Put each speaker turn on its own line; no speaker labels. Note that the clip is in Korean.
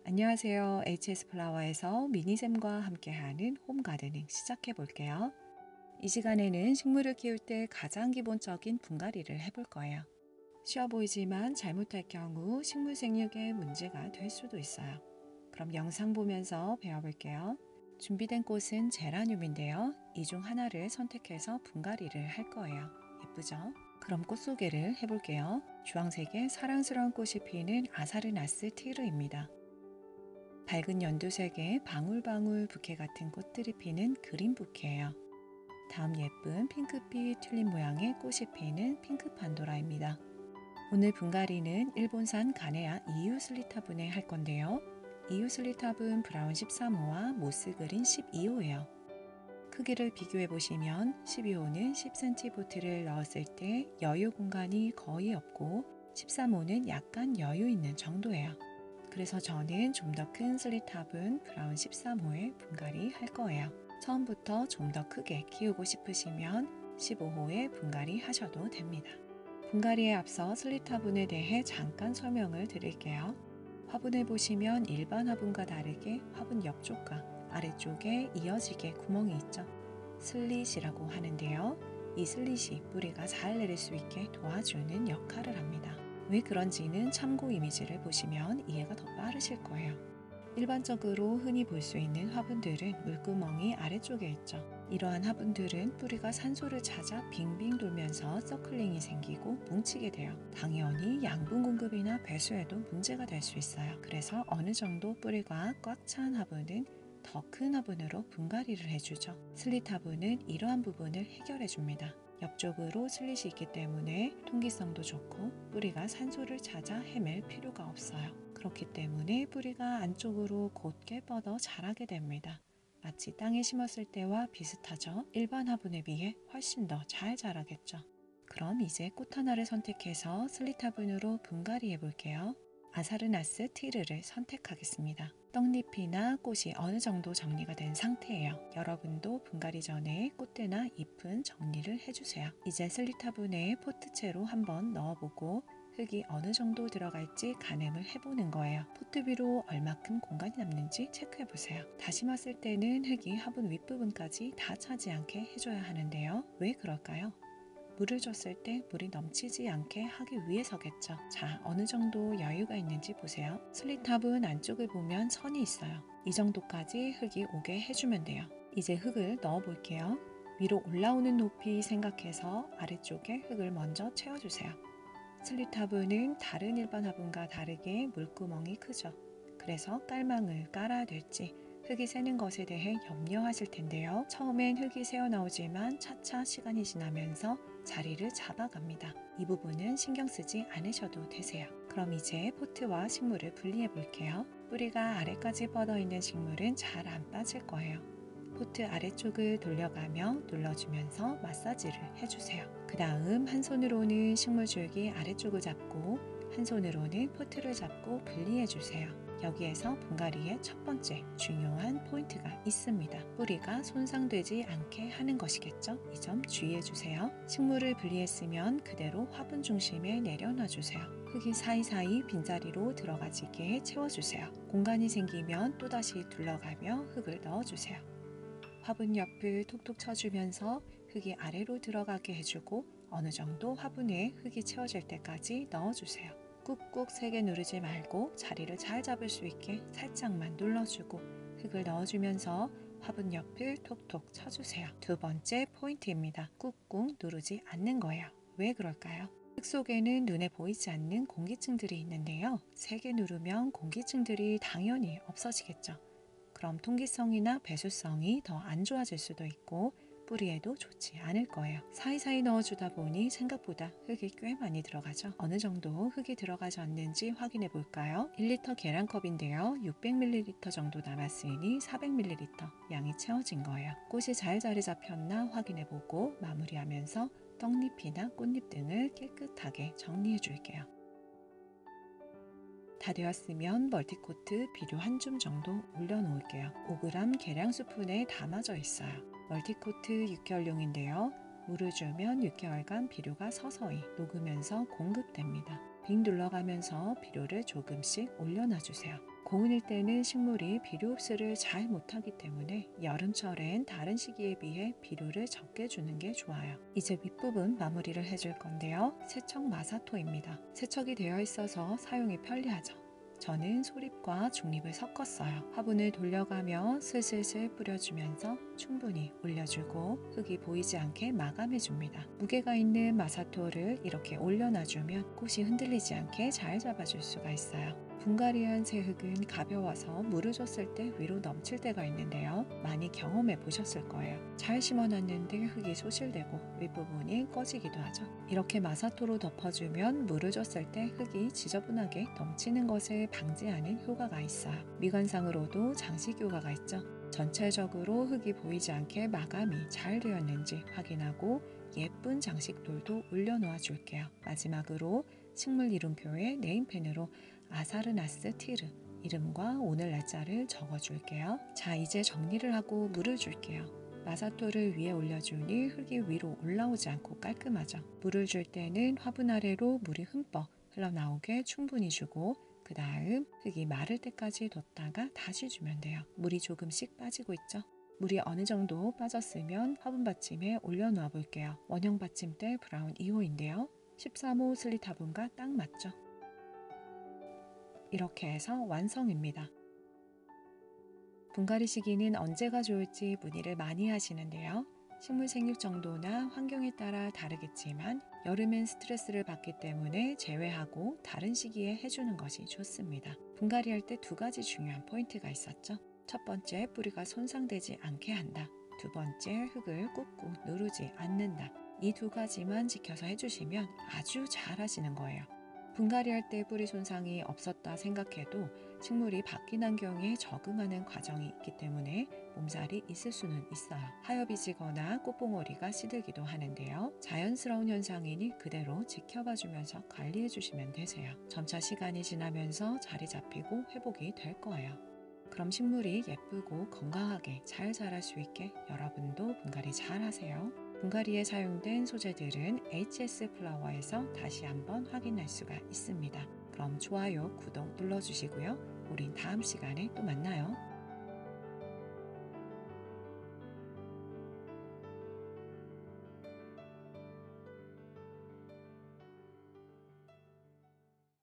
안녕하세요. HS 플라워에서 미니샘과 함께하는 홈 가드닝 시작해 볼게요. 이 시간에는 식물을 키울 때 가장 기본적인 분갈이를 해볼 거예요. 쉬워 보이지만 잘못할 경우 식물 생육에 문제가 될 수도 있어요. 그럼 영상 보면서 배워볼게요. 준비된 꽃은 제라늄인데요. 이 중 하나를 선택해서 분갈이를 할 거예요. 예쁘죠? 그럼 꽃 소개를 해볼게요. 주황색의 사랑스러운 꽃이 피는 아사르나스 티르입니다. 밝은 연두색의 방울방울 부케 같은 꽃들이 피는 그린 부케예요. 다음 예쁜 핑크빛 튤립 모양의 꽃이 피는 핑크 판도라입니다. 오늘 분갈이는 일본산 가네아 이유슬리탑분에 할 건데요. 이유슬리탑은 브라운 13호와 모스 그린 12호예요. 크기를 비교해 보시면 12호는 10cm 포트를 넣었을 때 여유 공간이 거의 없고 13호는 약간 여유 있는 정도예요. 그래서 저는 좀 더 큰 슬리탑은 브라운 13호에 분갈이 할 거예요. 처음부터 좀 더 크게 키우고 싶으시면 15호에 분갈이 하셔도 됩니다. 분갈이에 앞서 슬리탑분에 대해 잠깐 설명을 드릴게요. 화분을 보시면 일반 화분과 다르게 화분 옆쪽과 아래쪽에 이어지게 구멍이 있죠. 슬릿이라고 하는데요. 이 슬릿이 뿌리가 잘 내릴 수 있게 도와주는 역할을 합니다. 왜 그런지는 참고 이미지를 보시면 이해가 더 빠르실 거예요. 일반적으로 흔히 볼 수 있는 화분들은 물구멍이 아래쪽에 있죠. 이러한 화분들은 뿌리가 산소를 찾아 빙빙 돌면서 서클링이 생기고 뭉치게 돼요. 당연히 양분 공급이나 배수에도 문제가 될 수 있어요. 그래서 어느 정도 뿌리가 꽉 찬 화분은 더 큰 화분으로 분갈이를 해주죠. 슬릿 화분은 이러한 부분을 해결해 줍니다. 옆쪽으로 슬릿이 있기 때문에 통기성도 좋고 뿌리가 산소를 찾아 헤맬 필요가 없어요. 그렇기 때문에 뿌리가 안쪽으로 곧게 뻗어 자라게 됩니다. 마치 땅에 심었을 때와 비슷하죠? 일반 화분에 비해 훨씬 더 잘 자라겠죠. 그럼 이제 꽃 하나를 선택해서 슬릿 화분으로 분갈이 해볼게요. 아사르나스 티르를 선택하겠습니다. 떡잎이나 꽃이 어느 정도 정리가 된 상태예요. 여러분도 분갈이 전에 꽃대나 잎은 정리를 해주세요. 이제 슬릿 화분에 포트채로 한번 넣어보고 흙이 어느 정도 들어갈지 가늠을 해보는 거예요. 포트 위로 얼마큼 공간이 남는지 체크해보세요. 다심었을 때는 흙이 화분 윗부분까지 다 차지 않게 해줘야 하는데요. 왜 그럴까요? 물을 줬을 때 물이 넘치지 않게 하기 위해서겠죠. 자, 어느 정도 여유가 있는지 보세요. 슬릿탑은 안쪽을 보면 선이 있어요. 이 정도까지 흙이 오게 해주면 돼요. 이제 흙을 넣어 볼게요. 위로 올라오는 높이 생각해서 아래쪽에 흙을 먼저 채워주세요. 슬릿화분은 다른 일반 화분과 다르게 물구멍이 크죠. 그래서 깔망을 깔아야 될지 흙이 새는 것에 대해 염려하실 텐데요. 처음엔 흙이 새어나오지만 차차 시간이 지나면서 자리를 잡아갑니다. 이 부분은 신경 쓰지 않으셔도 되세요. 그럼 이제 포트와 식물을 분리해 볼게요. 뿌리가 아래까지 뻗어 있는 식물은 잘 안 빠질 거예요. 포트 아래쪽을 돌려가며 눌러주면서 마사지를 해주세요. 그 다음 한 손으로는 식물 줄기 아래쪽을 잡고 한 손으로는 포트를 잡고 분리해주세요. 여기에서 분갈이의 첫 번째 중요한 포인트가 있습니다. 뿌리가 손상되지 않게 하는 것이겠죠? 이 점 주의해주세요. 식물을 분리했으면 그대로 화분 중심에 내려놔주세요. 흙이 사이사이 빈자리로 들어가지게 채워주세요. 공간이 생기면 또다시 둘러가며 흙을 넣어주세요. 화분 옆을 톡톡 쳐주면서 흙이 아래로 들어가게 해주고 어느 정도 화분에 흙이 채워질 때까지 넣어주세요. 꾹꾹 세게 누르지 말고 자리를 잘 잡을 수 있게 살짝만 눌러주고 흙을 넣어주면서 화분 옆을 톡톡 쳐주세요. 두 번째 포인트입니다. 꾹꾹 누르지 않는 거예요. 왜 그럴까요? 흙 속에는 눈에 보이지 않는 공기층들이 있는데요. 세게 누르면 공기층들이 당연히 없어지겠죠. 그럼 통기성이나 배수성이 더 안 좋아질 수도 있고 뿌리에도 좋지 않을 거예요. 사이사이 넣어주다 보니 생각보다 흙이 꽤 많이 들어가죠. 어느 정도 흙이 들어가졌는지 확인해 볼까요? 1리터 계량컵인데요. 600ml 정도 남았으니 400ml 양이 채워진 거예요. 꽃이 잘 자리 잡혔나 확인해 보고 마무리하면서 떡잎이나 꽃잎 등을 깨끗하게 정리해 줄게요. 다 되었으면 멀티코트 비료 한 줌 정도 올려놓을게요. 5g 계량 스푼에 담아져 있어요. 멀티코트 6개월용인데요. 물을 주면 6개월간 비료가 서서히 녹으면서 공급됩니다. 빙 둘러가면서 비료를 조금씩 올려놔주세요. 고온일 때는 식물이 비료 흡수를 잘 못하기 때문에 여름철엔 다른 시기에 비해 비료를 적게 주는 게 좋아요. 이제 윗부분 마무리를 해줄 건데요. 세척 마사토입니다. 세척이 되어 있어서 사용이 편리하죠. 저는 소립과 중립을 섞었어요. 화분을 돌려가며 슬슬슬 뿌려주면서 충분히 올려주고 흙이 보이지 않게 마감해줍니다. 무게가 있는 마사토를 이렇게 올려놔주면 꽃이 흔들리지 않게 잘 잡아줄 수가 있어요. 분갈이한 새 흙은 가벼워서 물을 줬을 때 위로 넘칠 때가 있는데요. 많이 경험해 보셨을 거예요. 잘 심어놨는데 흙이 소실되고 윗부분이 꺼지기도 하죠. 이렇게 마사토로 덮어주면 물을 줬을 때 흙이 지저분하게 넘치는 것을 방지하는 효과가 있어요. 미관상으로도 장식 효과가 있죠. 전체적으로 흙이 보이지 않게 마감이 잘 되었는지 확인하고 예쁜 장식돌도 올려놓아 줄게요. 마지막으로 식물 이름표에 네임펜으로 아사르나스 티르 이름과 오늘 날짜를 적어줄게요. 자, 이제 정리를 하고 물을 줄게요. 마사토를 위에 올려주니 흙이 위로 올라오지 않고 깔끔하죠. 물을 줄 때는 화분 아래로 물이 흠뻑 흘러나오게 충분히 주고 그 다음 흙이 마를 때까지 뒀다가 다시 주면 돼요. 물이 조금씩 빠지고 있죠. 물이 어느 정도 빠졌으면 화분 받침에 올려놓아 볼게요. 원형 받침대 브라운 2호인데요. 13호 슬릿 화분과 딱 맞죠. 이렇게 해서 완성입니다. 분갈이 시기는 언제가 좋을지 문의를 많이 하시는데요. 식물 생육 정도나 환경에 따라 다르겠지만 여름엔 스트레스를 받기 때문에 제외하고 다른 시기에 해주는 것이 좋습니다. 분갈이 할 때 두 가지 중요한 포인트가 있었죠. 첫 번째, 뿌리가 손상되지 않게 한다. 두 번째, 흙을 꾹꾹 누르지 않는다. 이 두 가지만 지켜서 해주시면 아주 잘 하시는 거예요. 분갈이 할 때 뿌리 손상이 없었다 생각해도 식물이 바뀐 환경에 적응하는 과정이 있기 때문에 몸살이 있을 수는 있어요. 하엽이 지거나 꽃봉오리가 시들기도 하는데요. 자연스러운 현상이니 그대로 지켜봐 주면서 관리해 주시면 되세요. 점차 시간이 지나면서 자리 잡히고 회복이 될 거예요. 그럼 식물이 예쁘고 건강하게 잘 자랄 수 있게 여러분도 분갈이 잘 하세요. 분갈이에 사용된 소재들은 HS 플라워에서 다시 한번 확인할 수가 있습니다. 그럼 좋아요, 구독 눌러주시고요. 우린 다음 시간에 또 만나요.